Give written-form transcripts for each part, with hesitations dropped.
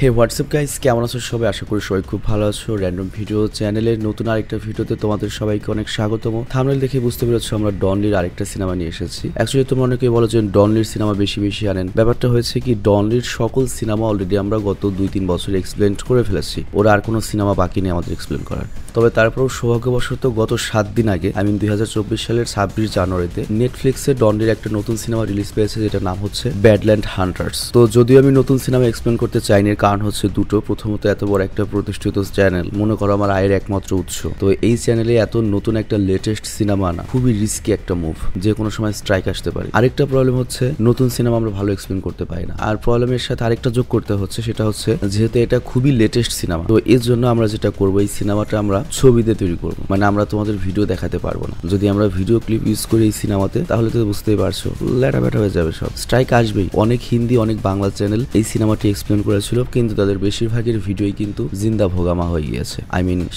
হে WhatsApp guys, কেমন আছো সবাই? আশা করি সবাই খুব ভালো আছো। র্যান্ডম ভিডিও চ্যানেলের নতুন আরেকটা ভিডিওতে তোমাদের সবাইকে অনেক স্বাগতম। থাম্বনেল দেখে বুঝতে পেরেছো আমরা ডনলির আরেকটা সিনেমা নিয়ে এসেছি। অ্যাকচুয়ালি তোমরা অনেকেই বলো যে ডনলির সিনেমা বেশি আনেন। ব্যাপারটা হয়েছে কি, ডনলির সকল সিনেমা অলরেডি আমরা গত 2-3 বছর এক্সপ্লেন করে ফেলেছি। ওরা আর কোনো সিনেমা বাকি নেই আমাদের এক্সপ্লেন করার। তবে তারপরেও সৌভাগ্যবশত গত 7 দিন আগে 2024 সালের 26 জানুয়ারিতে নেটফ্লিক্সে ডনলির একটা নতুন সিনেমা রিলিজ পেয়েছে, যেটার নাম হচ্ছে ব্যাডল্যান্ড হান্টার্স। তো যদিও আমি নতুন সিনেমা এক্সপ্লেন করতে চাইনি, কারণ হচ্ছে দুটো। প্রথমত, এত বড় একটা প্রতিষ্ঠিত চ্যানেল, মনে করো আমার আয়ের একমাত্র উৎস, তো এই চ্যানেলে এত নতুন একটা লেটেস্ট সিনেমা আনা খুবই রিস্কি একটা মুভ, যে কোনো সময় স্ট্রাইক আসতে পারে। আরেকটা প্রবলেম হচ্ছে নতুন সিনেমা আমরা ভালো এক্সপ্লেন করতে পারি না। আর প্রবলেমের সাথে আরেকটা যোগ করতে হচ্ছে, সেটা হচ্ছে যেহেতু এটা খুবই লেটেস্ট সিনেমা, তো এর জন্য আমরা যেটা করবো, এই সিনেমাটা আমরা ছবিতে তৈরি করবো, মানে আমরা তোমাদের ভিডিও দেখাতে পারবো না। যদি আমরা ভিডিও ক্লিপ ইউজ করি এই সিনেমাতে, তাহলে তো বুঝতেই পারছো ল্যাটা ব্যাটা হয়ে যাবে, সব স্ট্রাইক আসবেই। অনেক হিন্দি, অনেক বাংলা চ্যানেল এই সিনেমাটি এক্সপ্লেন করেছিল, কিন্তু তাদের বেশিরভাগের ভিডিওই কিন্তু জিন্দা ভোগামা হয়ে গিয়েছে,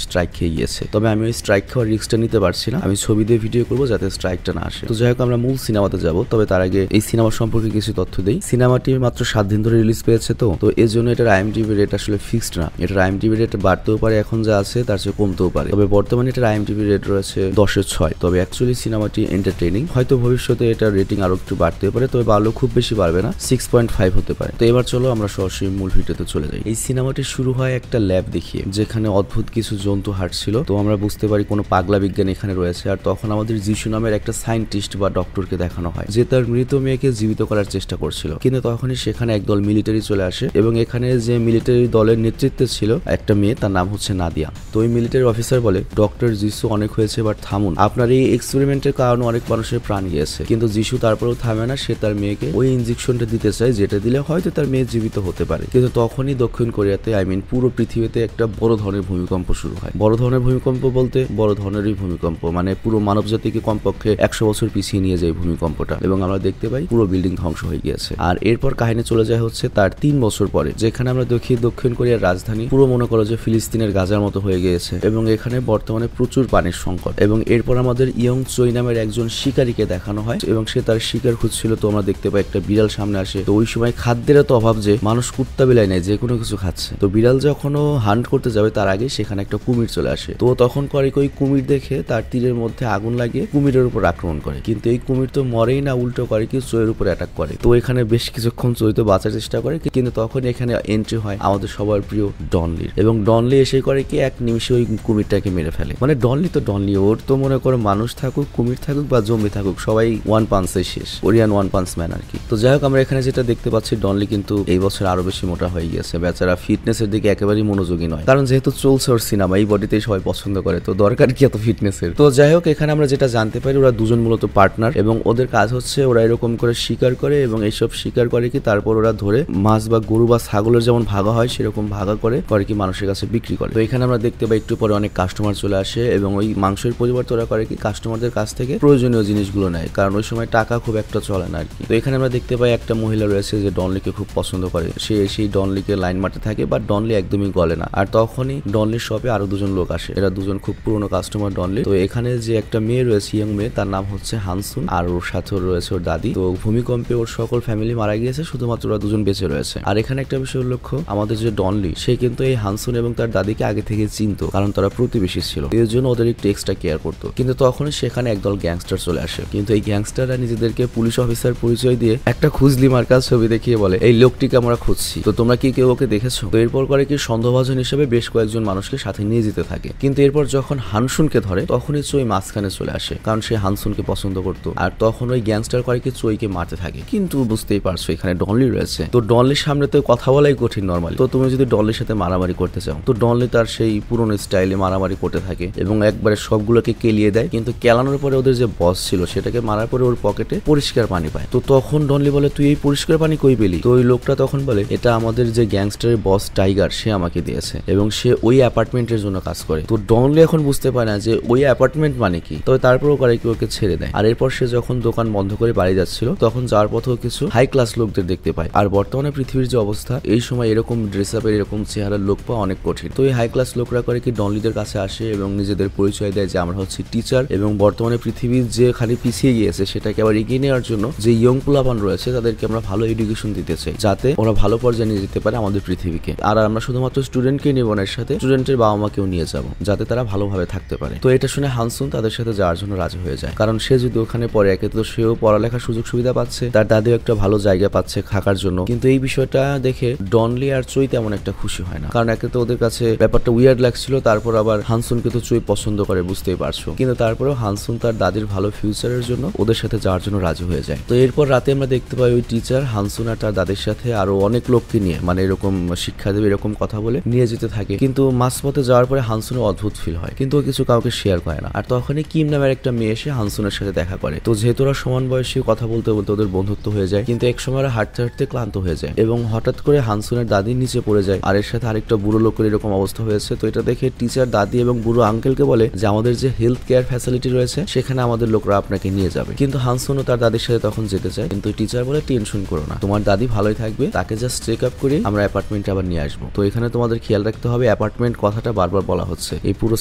স্ট্রাইক খেয়ে গিয়েছে। তবে আমি ওই স্ট্রাইক খাওয়ার রিস্কটা নিতে পারছি না, আমি ছবি দিয়ে ভিডিও করবো যাতে স্ট্রাইকটা না আসে। তো যাই হোক, আমরা মূল সিনেমাতে যাবো। তবে তার আগে এই সিনেমা সম্পর্কে কিছু তথ্য দেই। সিনেমাটি মাত্র 7 দিন ধরে রিলিজ পেয়েছে, তো এর জন্য এটার IMDb রেট আসলে ফিক্সড না। এটার IMDb রেট বাড়তেও পারে, এখন যা আছে তার চেয়ে কমতেও পারে। তবে বর্তমানে এটার IMDb রেট রয়েছে 10/6। তবে অ্যাকচুয়ালি সিনেমাটি এন্টারটেইনিং। হয়তো ভবিষ্যতে এটার রেটিং আরো একটু বাড়তেও পারে, তবে বাড়লেও খুব বেশি বাড়বে না, 6.5 হতে পারে। তো এবার চলো আমরা সরাসরি মূল ভিডিওতে চলে যাই। এই সিনেমাটি শুরু হয় একটা ল্যাব দেখিয়ে, যেখানে অদ্ভুত কিছু জন্তু হাঁটছিল। তো আমরা বুঝতে পারি কোনো পাগলা বিজ্ঞানী এখানে রয়েছে। আর তখন আমাদের যিশু নামের একটা সায়েন্টিস্ট বা ডক্টরকে দেখানো হয়, যে তার মৃত মেয়েকে জীবিত করার চেষ্টা করছিল। কিন্তু তখনই সেখানে একদল মিলিটারি চলে আসে, এবং এখানে যে মিলিটারি দলের নেতৃত্বে ছিল একটা মেয়ে, তার নাম হচ্ছে নাদিয়া। তো ওই মিলিটারি অফিসার বলে, ডক্টর যিশু অনেক হয়েছে, এবার থামুন, আপনার এই এক্সপেরিমেন্টের কারণে অনেক মানুষের প্রাণ গিয়েছে। কিন্তু যিশু তারপরেও থামে না, সে তার মেয়েকে ওই ইনজেকশনটা দিতে চায়, যেটা দিলে হয়তো তার মেয়ে জীবিত হতে পারে। কিন্তু তখনই দক্ষিণ কোরিয়াতে, পুরো পৃথিবীতে একটা বড় ধরনের ভূমিকম্প শুরু হয়। বড় ধরনের ভূমিকম্প বলতে বড় ধরনেরই ভূমিকম্প, মানে পুরো মানব জাতিকে কমপক্ষে 100 বছর পিছিয়ে নিয়ে যায় ভূমিকম্পটা, এবং আমরা দেখতে পাই পুরো বিল্ডিং ধ্বংস হয়ে গিয়েছে। আর এরপর কাহিনী চলে যায় হচ্ছে তার 3 বছর পরে, যেখানে আমরা দেখি দক্ষিণ কোরিয়ার রাজধানী পুরো মনে করো যে ফিলিস্তিনের গাজার মতো হয়ে গিয়েছে, এবং এখানে বর্তমানে প্রচুর পানির সংকট। এবং এরপর আমাদের ইয়ং চই নামের একজন শিকারীকে দেখানো হয়, এবং সে তার শিকার খুঁজছিল। তো আমরা দেখতে পাই একটা বিড়াল সামনে আসে। তো ওই সময় খাদ্যের এত অভাব যে মানুষ কুত্তা বিলাই নেয়, যে কোনো কিছু খাচ্ছে। তো বিড়াল যখনও হান্ট করতে যাবে, তার আগে সেখানে একটা কুমির চলে আসে। তো তখন করে ওই কুমির দেখে তার তীরের মধ্যে আগুন লাগিয়ে কুমিরের উপর আক্রমণ করে। কিন্তু এই কুমির তো মরেই না, উল্টো করে কি চোয়ের উপর অ্যাটাক করে। তো এখানে বেশ কিছুক্ষণ চই তো বাঁচার চেষ্টা করে, কিন্তু তখন এখানে এন্ট্রি হয় আমাদের সবার প্রিয় ডনলির। এবং ডনলি এসে করে কি এক নিমিষে ওই কুমিরটাকে মেরে ফেলে। মানে ডনলি তো ডনলি, ওর তো মনে করো মানুষ থাকুক, কুমির থাকুক বা জম্বি থাকুক, সবাই ওয়ান পাঞ্চে শেষ, কোরিয়ান ওয়ান পাঞ্চ ম্যান আর কি। তো যাই হোক, আমরা এখানে যেটা দেখতে পাচ্ছি, ডনলি কিন্তু এই বছর আরো বেশি মোটা হয়ে গিয়েছে। বেচারা ফিটনেসের দিকে একেবারেই মনোযোগী নয়, কারণ যেহেতু চলছে ওর সিনেমা, এই বডিতেই সবাই পছন্দ করে, তো দরকার কি এত ফিটনেসের। তো যাই হোক, এখানে আমরা যেটা জানতে পারি, ওরা দুজন মূলত পার্টনার, এবং ওদের কাজ হচ্ছে ওরা এরকম করে শিকার করে, এবং এইসব শিকার করে কি তারপর ওরা ধরে মাছ বা গরু বা ছাগলের যেমন ভাগা হয় সেরকম ভাগা করে কি মানুষের কাছে বিক্রি করে। তো এখানে আমরা দেখতে পাই একটু পরে অনেক কাস্টমার চলে আসে, এবং ওই মাংসের পরিবর্তে ওরা করে কি কাস্টমারদের কাছ থেকে প্রয়োজনীয় জিনিসগুলো নেয়, কারণ ওই সময় টাকা খুব একটা চলে না আর কি। তো এখানে আমরা দেখতে পাই একটা মহিলা রয়েছে যে ডনলিকে খুব পছন্দ করে, সে সেই ডনলিকে লাইন মারতে থাকে, বাট ডনলি একদমই গলে না। আর তখনই ডনলির শপে আরো দুজন লোক আসে, এরা দুজন খুব পুরনো কাস্টমার ডনলি। তো এখানে যে একটা মেয়ে রয়েছে, ইয়ং মেয়ে, তার নাম হচ্ছে হানসুন, আর ওর সাথে রয়েছে ওর দাদি। তো ভূমিকম্পে ওর সকল ফ্যামিলি মারা গিয়েছে, শুধুমাত্র ওরা দুজন বেঁচে রয়েছে। আর এখানে একটা বিষয় লক্ষ্য, আমাদের যে ডনলি, সে কিন্তু এই হানসুন এবং তার দাদিকে আগে থেকে চিনতো, কারণ তারা প্রতিবেশী ছিল, এর জন্য ওদের একটু এক্সট্রা কেয়ার করতো। কিন্তু তখনই সেখানে একদল গ্যাংস্টার চলে আসে, কিন্তু এই গ্যাংস্টাররা নিজেদেরকে পুলিশ অফিসার পরিচয় দিয়ে একটা খুঁজলি মার্কা ছবি দেখিয়ে বলে, এই লোকটিকে আমরা খুঁজছি, তো তোমরা কি কেউ ওকে দেখেছো? তো এরপর করে কি সন্দেহভাজন হিসেবে বেশ কয়েকজন মানুষকে সাথে নিয়ে যেতে থাকে। কিন্তু এরপর যখন হানসুনকে ধরে, তখনই চই মাঝখানে চলে আসে, কারণ সে হানসুনকে পছন্দ করতো। আর তখন ওই গ্যাংস্টার করে কি চইকে মারতে থাকে। কিন্তু বুঝতেই পারছো এখানে ডনলি রয়েছে, তো ডনলির সামনে তো কথা বলাই কঠিন নর্মালি। তো তুমি যদি ডনলির সাথে মারামারি করতে চাও, তো ডনলি তার সেই পুরনো স্টাইলে মারামারি করতে থাকে, এবং একবারে সবগুলোকে কেলিয়ে দেয়। কিন্তু কেলানোর পরে ওদের যে বস ছিল, সেটাকে মারার পরে ওর পকেটে পরিষ্কার পানি পায়। তো তখন ডনলি বলে, তুই এই পরিষ্কার পানি কই পেলি? তো ওই লোকটা তখন বলে, এটা আমাদের যে গ্যাংস্টারের বস টাইগার, সে আমাকে দিয়েছে, এবং সে ওই অ্যাপার্টমেন্টের জন্য কাজ করে। তো ডনলি এখন বুঝতে পারে না যে ওই অ্যাপার্টমেন্ট মানে কি, তবে তারপরও করে কি ওকে ছেড়ে দেয়। আর এরপর সে যখন দোকান বন্ধ করে বাড়ি যাচ্ছিল, তখন যাওয়ার পথেও কিছু হাই ক্লাস লোকদের দেখতে পায়। আর বর্তমানে পৃথিবীর যে অবস্থা, এই সময় এরকম ড্রেস আপের এরকম চেহারার লোক পাওয়া অনেক কঠিন। তো এই হাই ক্লাস লোকরা করে কি ডনলিদের কাছে আসে, এবং নিজেদের পরিচয় দেয় যে আমরা হচ্ছে টিচার, এবং বর্তমানে পৃথিবীর যে খালি পিছিয়ে গিয়েছে সেটাকে আবার এগিয়ে নেওয়ার জন্য যে ইয়ং পোলাপান রয়েছে, তাদেরকে আমরা ভালো এডুকেশন দিতে চাই, যাতে ওরা ভালো পর্যায়ে নিয়ে যেতে পারে পারে আমাদের পৃথিবীকে। আর আমরা শুধুমাত্র স্টুডেন্টকে নিব না, এর সাথে স্টুডেন্টের বাবা মাকেও নিয়ে যাব, যাতে তারা ভালোভাবে থাকতে পারে। তো এটা শুনে হানসুন তাদের সাথে যাওয়ার জন্য রাজি হয়ে যায়, কারণ সে যদি ওখানে পড়ে একে তো সেও পড়ালেখার সুযোগ সুবিধা পাচ্ছে, তার দাদিও একটা ভালো জায়গা পাচ্ছে থাকার জন্য। কিন্তু এই বিষয়টা দেখে ডনলি আর চুই তেমন একটা খুশি হয় না, কারণ একে তো ওদের কাছে ব্যাপারটা উইয়ার্ড লাগছিল, তারপর আবার হানসুনকে তো চুই পছন্দ করে, বুঝতেই পারছো। কিন্তু তারপরেও হানসুন তার দাদির ভালো ফিউচারের জন্য ওদের সাথে যাওয়ার জন্য রাজি হয়ে যায়। তো এরপর রাতে আমরা দেখতে পাই ওই টিচার হানসুন আর তার দাদির সাথে আরো অনেক লোককে নিয়ে, মানে এরকম শিক্ষা দেবে এরকম কথা বলে নিয়ে যেতে থাকে। কিন্তু মাঝপথে যাওয়ার পরে হানসুনের অদ্ভুত ফিল হয়, কিন্তু ও কিছু কাউকে শেয়ার করে না। আর তখনই কিম নামের একটা মেয়ে এসে হানসুনের সাথে দেখা করে। তো যেহেতু ওরা সমান বয়সী, কথা বলতে বলতে ওদের বন্ধুত্ব হয়ে যায়। কিন্তু এক সময় ওরা হাঁটতে হাঁটতে ক্লান্ত হয়ে যায় এবং হঠাৎ করে হানসুনের দাদি নিচে পড়ে যায়, আর এর সাথে আরেকটা বুড়ো লোকের এরকম অবস্থা হয়েছে। তো এটা দেখে টিচার দাদি এবং বুড়ো আঙ্কেলকে বলে যে আমাদের যে হেলথ কেয়ার ফ্যাসিলিটি রয়েছে সেখানে আমাদের লোকরা আপনাকে নিয়ে যাবে। কিন্তু হানসুনও তার দাদির সাথে তখন যেতে চায়, কিন্তু টিচার বলে টেনশন করো না, তোমার দাদি ভালোই থাকবে, তাকে জাস্ট চেক আপ করে আমরা অ্যাপার্টমেন্টে আবার নিয়ে আসবো। তো এখানে তোমাদের খেয়াল রাখতে হবে অ্যাপার্টমেন্ট কথাটা বারবার বলা হচ্ছে, এই পুরো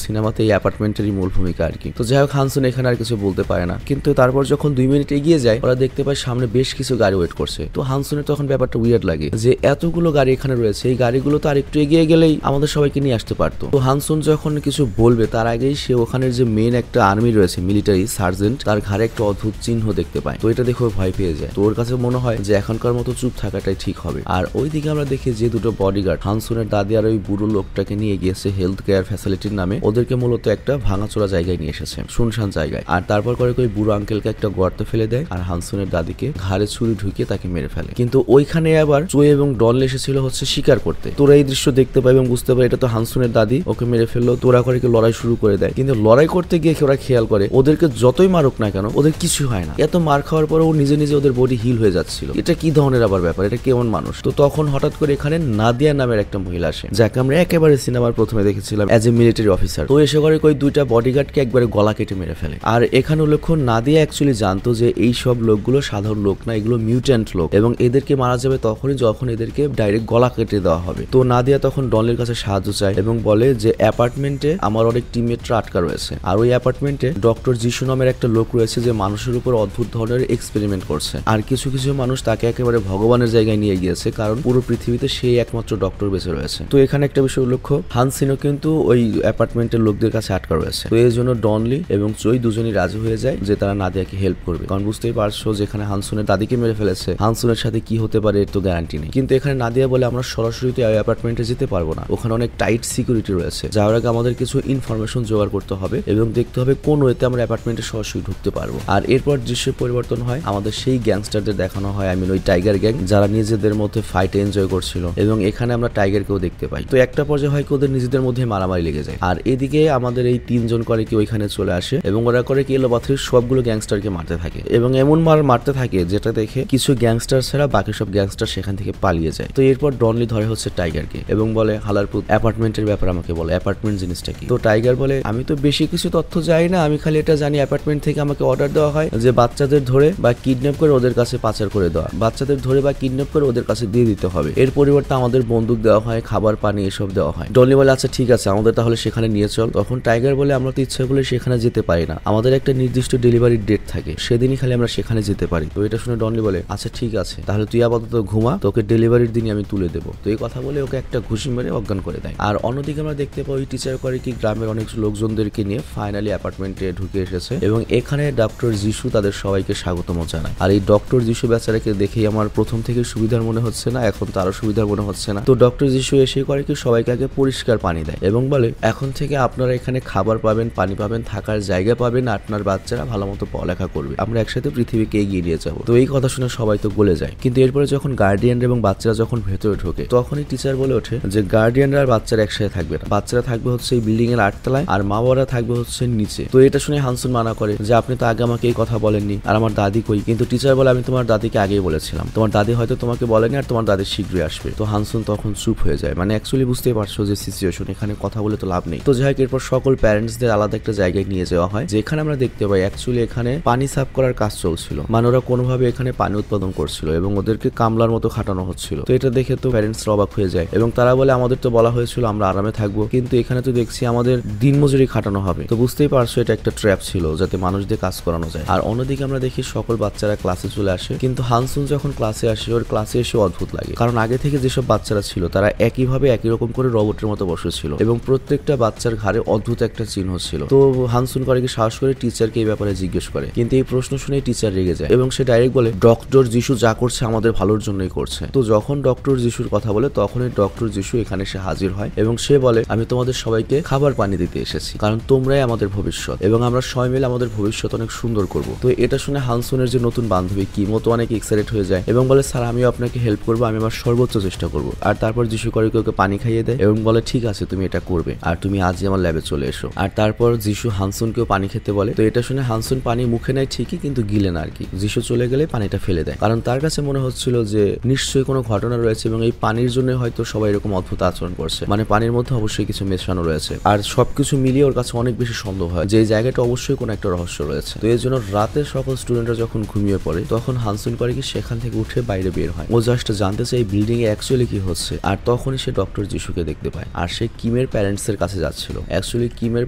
সিনেমাতে এই অ্যাপার্টমেন্টেরই মূল ভূমিকা আর কি। তো যাই হোক হানসুন এখানে আর কিছু বলতে পারে না, কিন্তু তারপর যখন 2 মিনিট এগিয়ে যায় ওরা দেখতে পায় সামনে বেশ কিছু গাড়ি ওয়েট করছে। তো হানসুনের তখন ব্যাপারটা উইয়ার্ড লাগে যে এতগুলো গাড়ি এখানে রয়েছে, এই গাড়িগুলো তো আর একটু এগিয়ে গেলেই আমাদের সবাইকে নিয়ে আসতে পারতো। তো হানসুন যখন কিছু বলবে তার আগেই সে ওখানের যে মেন একটা আর্মি রয়েছে, মিলিটারি সার্জেন্ট, তার ঘাড়ে একটা অদ্ভুত চিহ্ন দেখতে পায়। তো এটা দেখে ভয় পেয়ে যায়। তো ওর কাছে মনে হয় যে এখনকার মতো চুপ থাকাটাই ঠিক হবে। আর ওইদিকে আমরা দেখি যে দুটো বডিগার্ড হানসুনের দাদি আর ওই বুড়ো লোকটাকে নিয়ে গিয়েছে হেলথ কেয়ার ফ্যাসিলিটির নামে, ওদেরকে মূলত একটা ভাঙাচোরা জায়গায় নিয়ে এসেছে, শুনশান জায়গায়। আর তারপর করে ওই বুড়ো আঙ্কেলকে একটা গর্তে ফেলে দেয় আর হানসুনের দাদিকে ঘাড়ে ছুরি ঢুকিয়ে তাকে মেরে ফেলে। কিন্তু ওইখানে আবার চুই এবং ডনলি এসেছিল হচ্ছে শিকার করতে। তোরা এই দৃশ্য দেখতে পাই এবং বুঝতে পারে এটা তো হানসুনের দাদি, ওকে মেরে ফেললো। তোরা করে কি লড়াই শুরু করে দেয়, কিন্তু লড়াই করতে গিয়ে ওরা খেয়াল করে ওদেরকে যতই মারুক না কেন ওদের কিছু হয় না। এত মার খাওয়ার পরে ও নিজে নিজে ওদের বডি হিল হয়ে যাচ্ছিল। এটা কি ধরনের আবার ব্যাপার, এটা কেমন মানুষ। তো তখন হঠাৎ করে এখানে নাদিয়া নামের একটা মহিলা আসে, যাকে আমরা একেবারে সিনেমার প্রথমে দেখেছিলাম এজ এ মিলিটারি অফিসার। তো এসে করে ওই দুইটা বডিগার্ডকে একবারে গলা কেটে মেরে ফেলে। আর এখানে উল্লেখ্য নাদিয়া অ্যাকচুয়ালি জানতো যে এই সব লোকগুলো সাধারণ লোক না, এগুলো মিউট্যান্ট লোক এবং এদেরকে মারা যাবে তখনই যখন এদেরকে ডাইরেক্ট গলা কেটে দেওয়া হবে। তো নাদিয়া তখন ডনলির কাছে সাহায্য চায় এবং বলে যে অ্যাপার্টমেন্টে আমার অনেক টিমমেটরা আটকা রয়েছে, আর ওই অ্যাপার্টমেন্টে ডক্টর যিশু নামের একটা লোক রয়েছে যে মানুষের উপর অদ্ভুত ধরনের এক্সপেরিমেন্ট করছে। আর কিছু কিছু মানুষ তাকে একেবারে ভগবানের জায়গায় নিয়ে গিয়েছে, কারণ পুরো পৃথিবীতে সেই একমাত্র ডক্টর বেঁচে রয়েছে। তো এখানে একটা বিষয় উল্লেখ্য, হানসিনও কিন্তু ওই অ্যাপার্টমেন্টের লোকদের কাছে আটকা রয়েছে। তো এই জন্য ডনলি এবং চই দুজনই রাজি হয়ে যায় যে তারা নাদিয়াকে হেল্প করবে, কারণ বুঝতেই পারছো যেখানে হানসুনের দাদিকে মেরে ফেলেছে, হানসুনের সাথে কি হতে পারে এর তো গ্যারান্টি নেই। কিন্তু এখানে নাদিয়া বলে আমরা সরাসরি তো অ্যাপার্টমেন্টে যেতে পারবো না, ওখানে অনেক টাইট সিকিউরিটি রয়েছে, যাওয়ার আগে আমাদের কিছু ইনফরমেশন জোগাড় করতে হবে এবং দেখতে হবে কোন ওয়েতে আমরা অ্যাপার্টমেন্টে সরাসরি ঢুকতে পারবো। আর এরপর দৃশ্যের পরিবর্তন হয়, আমাদের সেই গ্যাংস্টারদের দেখানো হয়, ওই টাইগার গ্যাং যারা নিজেদের মধ্যে ফাইটে এনজয় করছিল এবং এখানে আমরা টাইগারকেও দেখতে পাই। তো একটা পর্যায়ে হয় কি ওদের নিজেদের মধ্যে মারামারি লেগে যায়। আর এদিকে আমাদের এই তিনজন করে কি ওইখানে চলে আসে এবং ওরা করে কি এলোপাথারি সবগুলো গ্যাংস্টারকে মারতে থাকে এবং এমন মারতে থাকে যেটা দেখে কিছু গ্যাংস্টার ছাড়া বাকি সব গ্যাংস্টার সেখান থেকে পালিয়ে যায়। তো এরপর ডনলি ধরে হচ্ছে টাইগারকে এবং বলে হালারপুত অ্যাপার্টমেন্টের ব্যাপারে আমাকে বলে, অ্যাপার্টমেন্ট জিনিসটা কি। তো টাইগার বলে আমি তো বেশি কিছু তথ্য জানি না, আমি খালি এটা জানি অ্যাপার্টমেন্ট থেকে আমাকে অর্ডার দেওয়া হয় যে বাচ্চাদের ধরে বা কিডন্যাপ করে ওদের কাছে পাচার করে দেওয়া, বাচ্চাদের ধরে বা কিডন্যাপ করে ওদের কাছে দিয়ে দিতে হবে, এর পরিবর্তে আমাদের বন্দুক দেওয়া হয়, খাবার পানি এসব দেওয়া হয়। ডনলি বলে আচ্ছা ঠিক আছে আমাদের তাহলে সেখানে নিয়ে চল। তখন টাইগার বলে আমরা তো ইচ্ছা করলে সেখানে যেতে পারি না, আমাদের একটা নির্দিষ্ট ডেলিভারির ডেট থাকে, সেদিনই খালি আমরা সেখানে যেতে পারি। তো এটা শুনে ডনলি বলে আচ্ছা ঠিক আছে তাহলে তুই আপাতত ঘুমা, তোকে ডেলিভারির দিনই আমি তুলে দেবো। তো এই কথা বলে ওকে একটা ঘুষি মেরে অজ্ঞান করে দেয়। আর অন্যদিকে আমরা দেখতে পাই টিচার করে কি গ্রামের অনেক লোকজনদেরকে নিয়ে ফাইনালি অ্যাপার্টমেন্টে ঢুকে এসেছে এবং এখানে ডক্টর যিশু তাদের সবাইকে স্বাগতম জানায়। আর এই ডক্টর যিশু বেচারাকে দেখেই আমার প্রথম থেকে সুবিধার মনে হচ্ছে না, এখন তারও সুবিধার মনে হচ্ছে না। তো ডক্টর যিশু এসে করে কি সবাইকে আগে পরিষ্কার পানি দেয় এবং বলে এখন থেকে আপনারা এখানে খাবার পাবেন, পানি পাবেন, থাকার জায়গা পাবেন, আপনার বাচ্চারা ভালো মতো পড়ালেখা করবে, আমরা একসাথে পৃথিবীকে এগিয়ে নিয়ে যাবো। তো এই কথা শুনে সবাই তো গলে যায়। কিন্তু এরপরে যখন গার্ডিয়ান এবং বাচ্চারা যখন ভেতরে ঢোকে তখনই টিচার বলে ওঠে যে গার্ডিয়ানরা আর বাচ্চারা একসাথে থাকবে না, বাচ্চারা থাকবে হচ্ছে এই বিল্ডিং এর 8 তলায় আর মা বাবারা থাকবে হচ্ছে নিচে। তো এটা শুনে হানসুন মানা করে যে আপনি তো আগে আমাকে এই কথা বলেননি, আর আমার দাদি কই। কিন্তু টিচার বলে আমি তোমার দাদিকে আগেই বলেছিলাম, তোমার দাদি হয়তো তোমাকে বলেনি আর তোমার দাদি শীঘ্রই আসবে। তো হানসুন তখন চুপ হয়ে যায়, মানে অ্যাকচুয়ালি বুঝতেই পারছো যে সিচুয়েশন, এখানে কথা বলে তো লাভ নেই। তো যাই হোক এরপর সকল প্যারেন্টসদের আলাদা একটা জায়গায় নিয়ে যাওয়া হয়, যেখানে আমরা দেখতে পাই অ্যাকচুয়ালি এখানে পানি সাফ করার কাজ চলছিল, মানে ওরা কোনোভাবে এখানে পানি উৎপাদন করছিল এবং ওদেরকে কামলার মতো খাটানো হচ্ছিল। তো এটা দেখে তো প্যারেন্টস অবাক হয়ে যায় এবং তারা বলে আমাদের তো বলা হয়েছিল আমরা আরামে থাকবো, কিন্তু এখানে তো দেখছি আমাদের দিনমজুরি খাটানো হবে। তো বুঝতেই পারছো এটা একটা ট্র্যাপ ছিল যাতে মানুষদের কাজ করানো যায়। আর অন্যদিকে আমরা দেখি সকল বাচ্চারা ক্লাসে চলে আসে, কিন্তু হানসুন যখন ক্লাসে আসে ওর ক্লাসে এসে অদ্ভুত লাগে, কারণ আগে আগে থেকে যেসব বাচ্চারা ছিল তারা একইভাবে একই রকম করে রোবটের মতো বসেছিল এবং প্রত্যেকটা বাচ্চার ঘাড়ে অদ্ভুত একটা চিহ্ন ছিল। তো হানসুন করেকি সাহস করে টিচারকে এই ব্যাপারে জিজ্ঞেস করে, কিন্তু এই প্রশ্ন শুনে টিচার রেগে যায় এবং সে ডাইরেক্ট বলে ডক্টর যিশু যা করছে আমাদের ভালোর জন্যই করছে। তো যখন ডক্টর যিশুর কথা বলে তখনই ডক্টর যিশু এখানে সে হাজির হয় এবং সে বলে আমি তোমাদের সবাইকে খাবার পানি দিতে এসেছি, কারণ তোমরাই আমাদের ভবিষ্যৎ এবং আমরা সবাই মিলে আমাদের ভবিষ্যৎ অনেক সুন্দর করব। তো এটা শুনে হানসুনের যে নতুন বান্ধবী কিমো তো অনেক এক্সাইটেড হয়ে যায় এবং বলে স্যার আমিও আপনাকে হেল্প করবো, আমি আমার সর্বোচ্চ চেষ্টা করবো। আর তারপর যিশু করিকে ওকে পানি খাইয়ে দেয় এবং বলে ঠিক আছে তুমি এটা করবে আর তুমি আজই আমার ল্যাবে চলে এসো। আর তারপর যিশু হানসুনকেও পানি খেতে বলে। তো এটা শুনে হানসুন পানি মুখে নেয় ঠিকই, কিন্তু গিলে না আর কি। যিশু চলে গেলে পানিটা ফেলে দেয়, কারণ তার কাছে মনে হচ্ছিল যে নিশ্চয়ই কোনো ঘটনা রয়েছে এবং এই পানির জন্য হয়তো সবাই এরকম অদ্ভুত আচরণ করছে, মানে পানির মধ্যে অবশ্যই কিছু মেশানো রয়েছে। আর সবকিছু মিলিয়ে ওর কাছে অনেক বেশি সন্দেহ হয় যে এই জায়গাটা অবশ্যই কোনো একটা রহস্য রয়েছে। তো এর জন্য রাতে সকল স্টুডেন্টরা যখন ঘুমিয়ে পড়ে তখন হানসুন করে কি সেখান থেকে উঠে বাইরে বের হয়। ও জাস্ট জানতে চায় এই বিল্ডিং এ অ্যাকচুয়ালি কি হচ্ছে। আর তখনই সে ডক্টর যিশুকে দেখতে পায় আর সে কিমের প্যারেন্টস এর কাছে যাচ্ছিল। অ্যাকচুয়ালি কিমের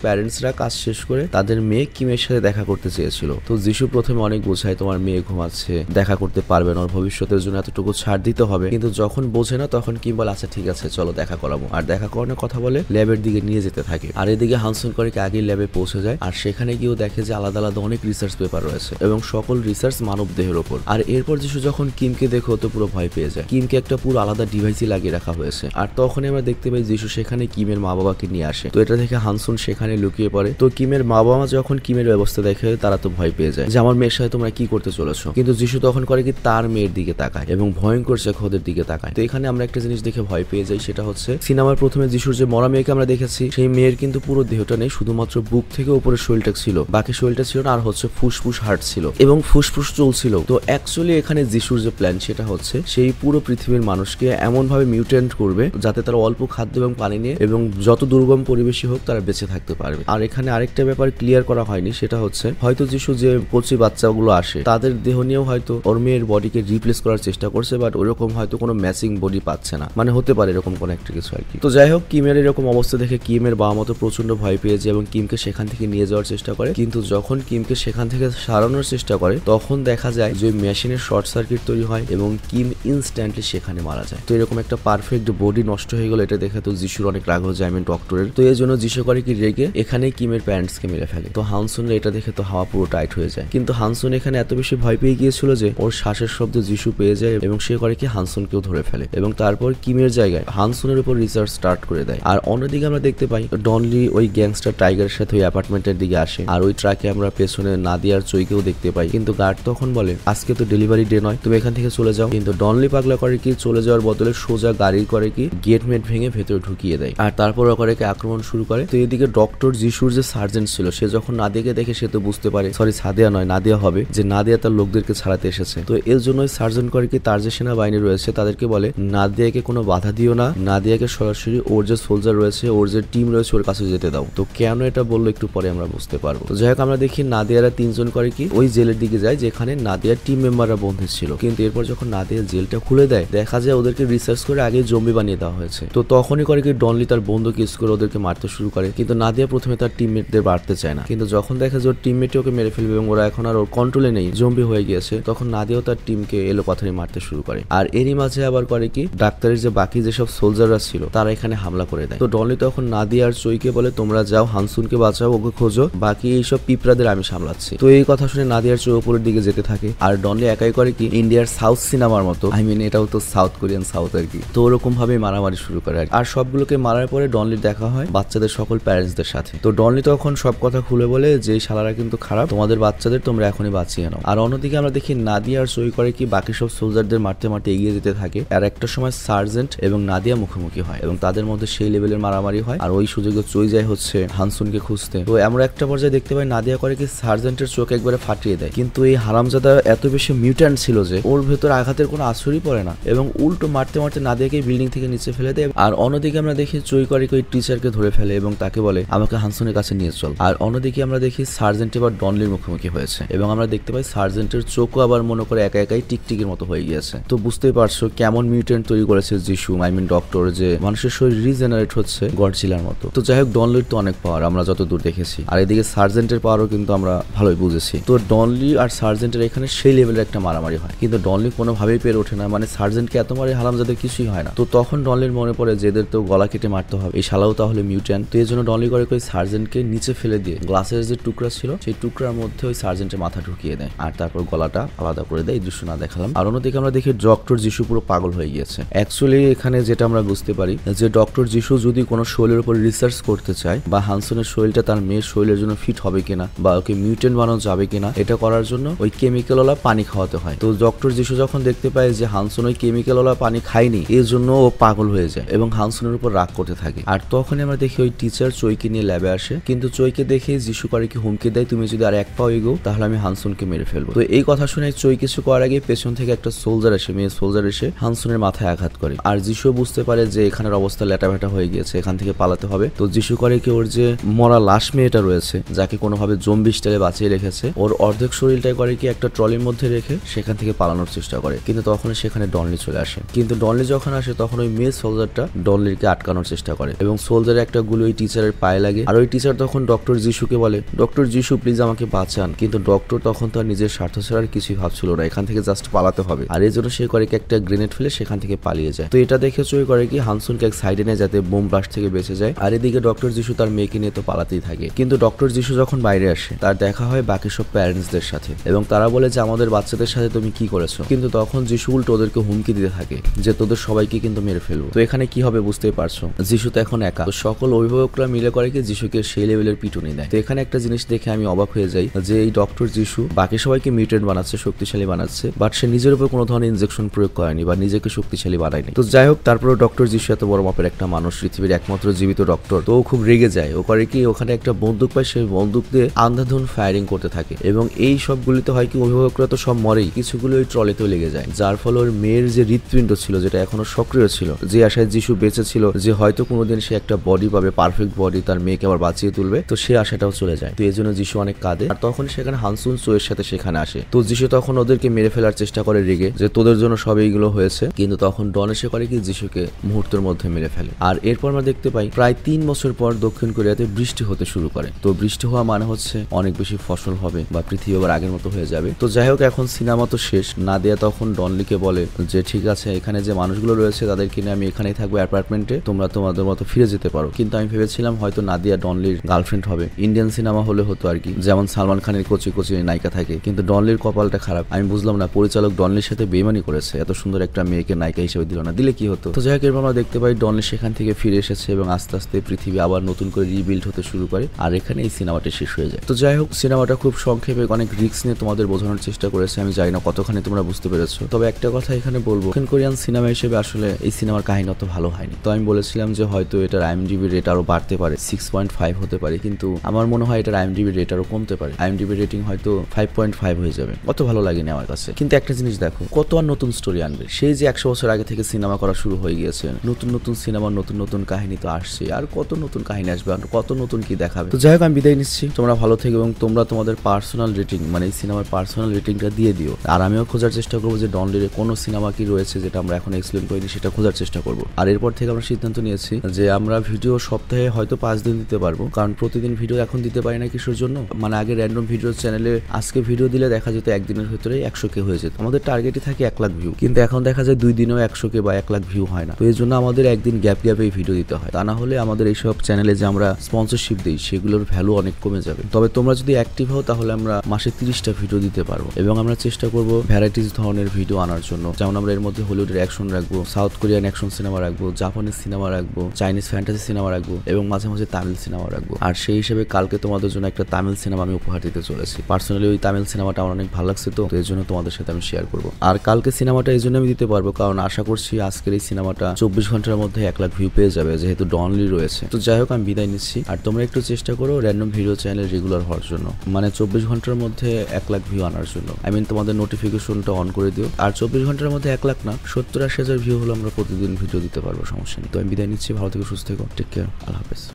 প্যারেন্টসরা কাজ শেষ করে তাদের মেয়ে কিমের সাথে দেখা করতে চেয়েছিল। তো যিশু প্রথমে অনেক বোঝায় তোমার মেয়ে ঘুমাচ্ছে, দেখা করতে পারবে না, ওর ভবিষ্যতের জন্য এতটুকু ছাড় দিতে হবে। কিন্তু যখন বোঝে না তখন কিম বলে আচ্ছা ঠিক আছে চলো দেখা করাবো। আর দেখা করানোর কথা বলে ল্যাবের দিকে নিয়ে যেতে থাকে। আর এদিকে হানসুন করে কি আগে ল্যাবে পৌঁছে যায় আর সেখানে গিয়েও দেখে যে আলাদা আলাদা অনেক রিসার্চ পেপার রয়েছে এবং সকল রিসার্চ মানব দেহের ওপর। আর এরপর যিশু যখন কিমকে দেখো তো পুরো ভয় পেয়ে যায়। কিমকে একটা পুরো আলাদা ডিভাইসই লাগিয়ে রাখা হয়েছে। আর তখনই আমরা দেখতে পাই যিশু সেখানে কিমের মা বাবাকে নিয়ে আসে। তো এটা দেখে হানসুন সেখানে লুকিয়ে পড়ে। তো কিমের মা বাবা যখন কিমের ব্যবস্থা দেখে তারা তো ভয় পেয়ে যায় যে আমার মেয়ের সাথে তোমরা কি করতে চলেছো। কিন্তু যিশু তখন করে কি তার মেয়ের দিকে তাকায় এবং ভয়ঙ্কর চোখের দিকে তাকায়। তো এখানে আমরা একটা জিনিস দেখে ভয় পেয়ে যাই, সেটা হচ্ছে সিনেমার প্রথমে যিশুর যে মরা মেয়েকে আমরা দেখেছি সেই মেয়ের কিন্তু পুরো দেহটা নেই, শুধুমাত্র বুক থেকে উপরের শরীরটা ছিল, বাকি শরীরটা ছিল না। আর হচ্ছে ফুসফুস হার্ট ছিল এবং ফুসফুস চলছিল। তো অ্যাকচুয়ালি এখানে যিশুর যে প্ল্যান সেটা হচ্ছে সেই পুরো পৃথিবীর মানুষকে এমন ভাবে মিউটেন্ট করবে যাতে তারা অল্প খাদ্য এবং পানি নিয়ে এবং যত দুর্গম পরিবেশই হোক তারা বেঁচে থাকতে পারবে। আর এখানে আরেকটা ব্যাপার ক্লিয়ার করা হয়নি, সেটা হচ্ছে হয়তো যিশু যে কচি বাচ্চাগুলো আসে তাদের দেহ নিয়েও হয়তো ওর মেয়ের বডিকে রিপ্লেস করার চেষ্টা করছে, বাট ওরকম হয়তো কোনো ম্যাচিং বডি পাচ্ছে না, মানে হতে পারে এরকম কোনো একটা কিছু আর কি। তো যাই হোক কিমের এরকম অবস্থা দেখে কিমের বাবা মতো প্রচন্ড ভয় পেয়েছে এবং কিমকে সেখান থেকে নিয়ে যাওয়ার চেষ্টা করে। কিন্তু যখন কিমকে সেখান থেকে সারানোর চেষ্টা করে তখন দেখা যায় যে মেশিনের শর্ট সার্কিট তৈরি হয় এবং কিম ইনস্ট্যান্টলি সেখানে মারা যায়। তো এরকম একটা পারফেক্ট বডি নষ্ট হয়ে গেল এটা দেখে তো যিশুর অনেক রাগ হয়ে যায় ডক্টরের। তো এই জন্য যিশু করে কি রেগে এখানে কিমের প্যারেন্টসকে মেরে ফেলে। তো হানসুনের এটা দেখে তো হাওয়া পুরো টাইট হয়ে যায়। কিন্তু হানসুন এখানে এত বেশি ভয় পেয়ে গিয়েছিল যে ওর শ্বাসের শব্দ যিশু পেয়ে যায় এবং সে করে কি হানসুনকেও ধরে ফেলে এবং তারপর কিমের জায়গায় হানসুনের উপর রিসার্চ স্টার্ট করে দেয়। আর অন্যদিকে আমরা দেখতে পাই ডনলি ওই গ্যাংস্টার টাইগারের সাথে ওই অ্যাপার্টমেন্টের দিকে আসে আর ওই ট্রাকে আমরা পেছনে নাদিয়ার চইকেও দেখতে পাই। কিন্তু গার্ড তখন বলে আজকে তো ডেলিভারি ডে নয়, তুমি এখান থেকে চলে যাও। কিন্তু ডনলি পাগলা করে কি চলে যাওয়ার বদলে সোজা গাড়ি করে কি গেট মেট ভেঙে ভেতরে ঢুকিয়ে দেয় আর তারপর করে কি আক্রমণ শুরু করে। তো এদিকে ডক্টর যিশুর যে সার্জেন্ট ছিল সে যখন নাদিয়াকে দেখে সে তো বুঝতে পারে সরি সাদিয়া নয় নাদিয়া হবে, যে নাদিয়া তার লোকদেরকে ছাড়াতে এসেছে। তো এর জন্যই সার্জেন্ট করে কি তার যে সেনাবাহিনী রয়েছে তাদেরকে বলে নাদিয়াকে কোনো বাধা দিও না, নাদিয়াকে সরাসরি ওর যে সোলজার রয়েছে ওর যে টিম রয়েছে ওর কাছে যেতে দাও। তো কেন এটা বললো একটু পরে আমরা বুঝতে পারবো। তো যাই হোক আমরা দেখি নাদিয়ারা তিনজন করে কি ওই জেলের দিকে যায় যেখানে নাদিয়ার টিম মেম্বাররা বন্ধু ছিল। কিন্তু এরপর যখন নাদিয়া জেলটা খুলে দেয় দেখা যায় ওদেরকে রিসার্চ করে আগে জম্বি বানিয়ে দেওয়া হয়েছে। তো তখনই করে কি ডনলি তার বন্দুক ইউজ করে ওদেরকে মারতে শুরু করে। কিন্তু নাদিয়া প্রথমে তার টিমমেটদের বাড়তে চায় না, কিন্তু যখন দেখা যায় ওর টিমমেটই ওকে মেরে ফেলবে এবং ওরা এখন আর ওর কন্ট্রোলে নেই, জম্বি হয়ে গিয়েছে, তখন নাদিয়াও তার টিমকে এলো পাথরে মারতে শুরু করে। আর এরই মাঝে আবার করে কি ডাক্তারের যে বাকি যেসব সোলজাররা ছিল তারা এখানে হামলা করে দেয়। তো ডনলি তখন নাদিয়া আর চইকে বলে তোমরা যাও হানসুনকে বাঁচাও, ওকে খোঁজো, বাকি এইসব পিঁপড়াদের আমি সামলাচ্ছি। তো এই কথা শুনে নাদিয়ার চই উপরের দিকে যেতে থাকে আর ডনলি একাই করে কি ইন্ডিয়ার সাউথ সিনেমার মতো, আই মিন এটাও তো সাউথ কোরিয়ান সাউথ আর কি, তো ওরকম ভাবে মারামারি শুরু করে আর সবগুলোকে মারার পরে ডনলির দেখা হয় বাচ্চাদের সকল প্যারেন্টসদের সাথে। তো ডনলি তখন সব কথা খুলে বলে যে শালারা কিন্তু খারাপ, তোমাদের বাচ্চাদের তোমরা এখনই বাঁচিয়ে নাও। আর অন্যদিকে আমরা দেখি নাদিয়া আর চই করে কি বাকি সব সোলজারদের মারতে মারতে এগিয়ে যেতে থাকে আর একটা সময় সার্জেন্ট এবং নাদিয়া মুখোমুখি হয় এবং তাদের মধ্যে সেই লেভেলের মারামারি হয় আর ওই সুযোগে চই যায় হচ্ছে হানসুনকে খুঁজতে। তো আমরা একটা পর্যায়ে দেখতে পাই নাদিয়া করে কি সার্জেন্টের চোখ একবারে ফাটিয়ে দেয়, কিন্তু এই হারামজাদা এত বেশি মিউট্যান্ট ছিল যে ওর ভেতর আঘাতের কোনো আশ্রয়ই পড়ে না এবং উল্টো মারতে মারতে নাদিয়াকে বিল্ডিং থেকে নিচে ফেলে দেয়। আর অন্যদিকে আমরা দেখি চই করে ওই টিচারকে ধরে ফেলে এবং তাকে বলে আমাকে হানসুনের কাছে নিয়ে চল। আর অন্যদিকে আমরা দেখি সার্জেন্ট এবার ডনলির মুখোমুখি হয়েছে এবং আমরা দেখতে পাই সার্জেন্টের চোখও আবার মনে করে একা একাই টিকটিকের মতো হয়ে গিয়েছে। তো বুঝতেই পারছো কেমন মিউটেন্ট তৈরি করেছে যিশু, আই মিন ডক্টর, যে মানুষের শরীর রিজেনারেট হচ্ছে গডজিলার মতো। তো যাই হোক ডনলির তো অনেক পাওয়ার আমরা যত দূর দেখেছি আর এদিকে সার্জেন্টের পাওয়ারও কিন্তু আমরা ভালোই বুঝেছি। তো ডনলি আর সার্জেন্টের এখানে সেই লেভেলের একটা মারামারি হয় কিন্তু ডনলি কোনোভাবেই পেরে ওঠে না, মানে সার্জেন্টকে এত আমার এই হারামজাদের কিছুই হয় না। তো তখন ডনলির মনে পড়ে যে এদের তো গলা কেটে মারতে হবে, এই শালাও তাহলে মিউট্যান্ট। তো এই জন্য ডনলি করে ওই সার্জেন্টকে নিচে ফেলে দিয়ে গ্লাসের যে টুকরা ছিল সেই টুকরার মধ্যে ওই সার্জেন্টের মাথা ঢুকিয়ে দেয় আর তারপর গলাটা আলাদা করে দেয়। এই দৃশ্য না দেখালাম। আর অন্যদিকে আমরা দেখি ডক্টর যিশু পুরো পাগল হয়ে গিয়েছে। অ্যাকচুয়ালি এখানে যেটা আমরা বুঝতে পারি যে ডক্টর যিশু যদি কোনো শরীরের উপর রিসার্চ করতে চায় বা হানসনের শরীরটা তার মেয়ের শরীরের জন্য ফিট হবে কিনা বা ওকে মিউটেন্ট বানানো যাবে কিনা, এটা করার জন্য ওই কেমিক্যালওয়ালা পানি খাওয়াতে হয়। তো ডক্টর যিশু যখন দেখতে পায় যে হানসন ওই কেমিক্যালওয়ালা পানি খায়নি, এর জন্য ও পাগল হয়ে যায় এবং হানসনের উপর রাগ করতে থাকে। আর তখনই আমরা দেখি ওই টিচার চৈকে নিয়ে ল্যাবে আসে, কিন্তু চৈকে দেখে যিশু করে কি হুমকি দেয়, তুমি যদি আর এক পাও এগো তাহলে আমি হানসনকে মেরে ফেলবো। তো এই কথা শুনে চৈ কিছু করার আগে পেছন থেকে একটা সোলজার আসে, মেয়ে সোলজার এসে হানসনের মাথায় আঘাত করে। আর যিশু বুঝতে পারে যে এখানের অবস্থা ল্যাটাভ্যাটা হয়ে গিয়েছে, এখান থেকে পালাতে হবে। তো যিশু করে কি ওর যে মরা লাশ মেয়েটা রয়েছে যাকে কোনোভাবে জম্বি স্টাইলে বাঁচিয়ে রেখেছে, ওর অর্ধেক শরীরটাই করে কি একটা ট্রলির মধ্যে রেখে সেখান থেকে পালানোর চেষ্টা করে। কিন্তু তখন সেখানে ডনলি চলে আসে। কিন্তু ডনলি যখন আসে তখন ওই মেয়ে সোলজারটা ডনলিকে আটকানোর চেষ্টা করে এবং সোলজারের একটা গুলি ওই টিচারের পায়ে লাগে। আর ওই টিচার তখন ডক্টর যিশুকে বলে, ডক্টর যিশু প্লিজ আমাকে বাঁচান। কিন্তু ডক্টর তখন তার নিজের স্বার্থ ছাড়া আর কিছুই ভাবছিল না, এখান থেকে জাস্ট পালাতে হবে। আর এই জন্য সে করে কি একটা গ্রেনেড ফেলে সেখান থেকে পালিয়ে যায়। তো এটা দেখে চই করে কি হানসনকে এক সাইডে নেয় যাতে বোম ব্লাস্ট থেকে বেঁচে যায়। আর এদিকে ডক্টর যিশু তার মেয়েকে নিয়ে তো পালাতেই থাকে। কিন্তু ডক্টর যিশু যখন বাইরে আসে তার দেখা হয় বাকি সব প্যারেন্টসদের সাথে এবং তারা বলে যে আমাদের বাচ্চাদের সাথে তুমি কি করেছো। কিন্তু তখন যিশু উল্টো ওদেরকে হুমকি দিতে থাকে যে তোদের সবাইকে কিন্তু মেরে ফেলবো। তো এখানে কি হবে বুঝতেই পারছো, যিশু তো এখন একা। তো সকল অভিভাবকরা মিলে করে কি যিশুকে সেই লেভেলের পিটুনি দেয়। তো এখানে একটা জিনিস দেখে আমি অবাক হয়ে যাই যে এই ডক্টর যিশু বাকি সবাইকে মিউটেন্ট বানাচ্ছে, শক্তিশালী বানাচ্ছে, বাট সে নিজের উপর কোনো ধরনের ইনজেকশন প্রয়োগ করেনি বা নিজেকে শক্তিশালী বানায়নি। তো যাই হোক, তারপরে ডক্টর যিশু এত বড় মাপের একটা মানুষ, পৃথিবীর একমাত্র জীবিত ডক্টর, তো ও খুব রেগে যায়। ও করে কি ওখানে একটা বন্দুক পায়, সেই বন্দুক দিয়ে আন্ধাধুন ফায়ারিং করতে থাকে এবং এই সবগুলিতে হয় কি অভিভাবকরা তো সব মরেই, কিছুগুলো ওই ট্রলিতেও লেগে যায়। যার ফলে ওর মেয়ের যে হৃৎপিণ্ড ছিল যেটা এখনো সক্রিয় ছিল, যে আশায় যিশু বেঁচে ছিল যে হয়তো কোনোদিন সে একটা বডি পাবে, পারফেক্ট বডি, তার মেয়েকে আবার বাঁচিয়ে তুলবে, তো সে আশাটাও চলে যায়। তো এই জন্য যিশু অনেক কাঁদে। আর তখন সেখানে হানসুন চোয়ের সাথে সেখানে আসে। তো যিশু তখন ওদেরকে মেরে ফেলার চেষ্টা করে রেগে যে তোদের জন্য সব এইগুলো হয়েছে। কিন্তু তখন ডন এসে করে কি যিশুকে মুহূর্তের মধ্যে মেরে ফেলে। আর এরপর আমরা দেখতে পাই প্রায় 3 বছর পর দক্ষিণ কোরিয়াতে বৃষ্টি হতে শুরু করে। তো বৃষ্টি হওয়া মানে হচ্ছে অনেক বেশি ফসল হবে বা পৃথিবী আবার আগের মতো হয়ে যাবে। তো যাই হোক, এখন সিনেমা তো শেষ। নাদিয়া তখন ডনলিকে বলে যে ঠিক আছে, এখানে যে মানুষগুলো রয়েছে তাদেরকে নিয়ে আমি এখানেই থাকবো অ্যাপার্টমেন্টে, তোমরা তোমাদের মতো ফিরে যেতে পারো। কিন্তু আমি ভেবেছিলাম হয়তো নাদিয়া ডনলির গার্লফ্রেন্ড হবে, ইন্ডিয়ান সিনেমা হলে হতো আর কি, যেমন সালমান খানের কচি কচি নায়িকা থাকে। কিন্তু ডনলির কপালটা খারাপ। আমি বুঝলাম না পরিচালক ডনলির সাথে বেইমানি করেছে, এত সুন্দর একটা মেয়েকে নায়িকা হিসেবে দিল না, দিলে কি হতো। তো যাই হোক, এরপর আমরা দেখতে পাই ডনলি সেখান থেকে ফিরে এসেছে এবং আস্তে আস্তে পৃথিবী আবার নতুন করে রিবিল্ড হতে শুরু করে। আর এখানে এই সিনেমাটা শেষ হয়ে যায়। তো যাই হোক, সিনেমাটা খুব সংক্ষেপে অনেক রিস্ক নিয়ে তোমাদের বোঝানোর চেষ্টা করেছে। আমি জানি না কতখানি তোমরা বুঝতে পেরেছো, তবে একটা কথা এখানে বলবো, দক্ষিণ কোরিয়ান সিনেমা হিসেবে আসলে এই সিনেমার কাহিনী অত ভালো হয়নি। তো আমি বলেছিলাম যে হয়তো এটার IMDb রেট আরো বাড়তে পারে, 6.5 হতে পারে, কিন্তু আমার মনে হয় এটার IMDb রেট আরো কমতে পারে। IMDb রেটিং হয়তো 5.5 হয়ে যাবে। অত ভালো লাগেনি আমার কাছে। কিন্তু একটা জিনিস দেখো, কত আর নতুন স্টোরি আনবে। সেই যে 100 বছর আগে থেকে সিনেমা করা শুরু হয়ে গিয়েছে, নতুন নতুন সিনেমা, নতুন নতুন কাহিনী তো আসছে, আর কত নতুন কাহিনী আসবে, আর কত নতুন কি দেখাবে। তো যাই হোক, আমি বিদায় নিচ্ছি। তোমরা ভালো থেকো এবং তোমরা তোমাদের পার্সোনাল রেটিং, মানে এই সিনেমার পার্সোনাল রেটিংটা দিয়ে দিও। আর আমিও খোঁজার চেষ্টা করবো যে ডনলির কোনো সিনেমা কি রয়েছে যেটা আমরা এখন এক্সপ্লেন করিনি, সেটা খোঁজার চেষ্টা করবো। আর এরপর থেকে আমরা সিদ্ধান্ত নিয়েছি যে আমরা ভিডিও সপ্তাহে হয়তো 5 দিন দিতে পারবো, কারণ প্রতিদিন ভিডিও এখন দিতে পারি না। কিসের জন্য? মানে আগে র্যান্ডম ভিডিও চ্যানেলে আজকে ভিডিও দিলে দেখা যেত একদিনের ভিতরে 100K হয়ে যেত, আমাদের টার্গেটই থাকে 1 লাখ ভিউ, কিন্তু এখন দেখা যায় 2 দিনেও 100K বা 1 লাখ ভিউ হয় না। তো এই জন্য আমাদের একদিন গ্যাপ গ্যাপে ভিডিও দিতে হয়, তা না হলে আমাদের এইসব চ্যানেলে যে আমরা স্পন্সরশিপ দিই সেগুলোর ভ্যালু অনেক কমে যাবে। তবে তোমরা যদি অ্যাক্টিভ হও তাহলে আমরা মাসে 30টা ভিডিও দিতে পারবো এবং আমরা চেষ্টা করবো ভ্যারাইটিস ধরনের ভিডিও আনার জন্য। যেমন আমরা এর মধ্যে হলিউডের অ্যাকশন রাখবো, সাউথ কোরিয়ান অ্যাকশন সিনেমা রাখবো, জাপানিজ সিনেমা রাখবো, চাইনিজ ফ্যান্টাসি সিনেমা রাখবো এবং মাঝে মাঝে তামিল সিনেমা রাখবো। আর সেই হিসেবে কালকে তোমাদের জন্য একটা তামিল সিনেমা আমি উপহার দিতে চলেছি। পার্সোনালি ওই তামিল সিনেমাটা আমার অনেক ভালো লাগছে, তো এই জন্য তোমাদের সাথে আমি শেয়ার করবো। আর কালকে সিনেমাটা এই জন্য আমি দিতে পারবো কারণ আশা করছি আজকের এই সিনেমাটা 24 ঘন্টার মধ্যে 1 লাখ ভিউ পেয়ে যাবে, যেহেতু ডনলি রয়েছে। তো যাই হোক, আমি বিদায় নিচ্ছি। আর তোমরা একটু চেষ্টা করো র্যান্ডম ভিডিও চ্যানেলে রেগুলার হওয়ার জন্য, মানে 24 ঘন্টার মধ্যে 1 লাখ ভিউ আনার জন্য। তোমাদের নোটিফিকেশনটা অন করে দিও। আর 24 ঘন্টার মধ্যে 1 লাখ না, 70-80 হাজার ভিউ হলে আমরা প্রতিদিন ভিডিও দিতে পারবো, সমস্যা নেই। তো আমি বিদায় নিচ্ছি, ভালো থেকো, সুস্থ থেকো, টেক কেয়ার, আল্লাহ হাফেজ।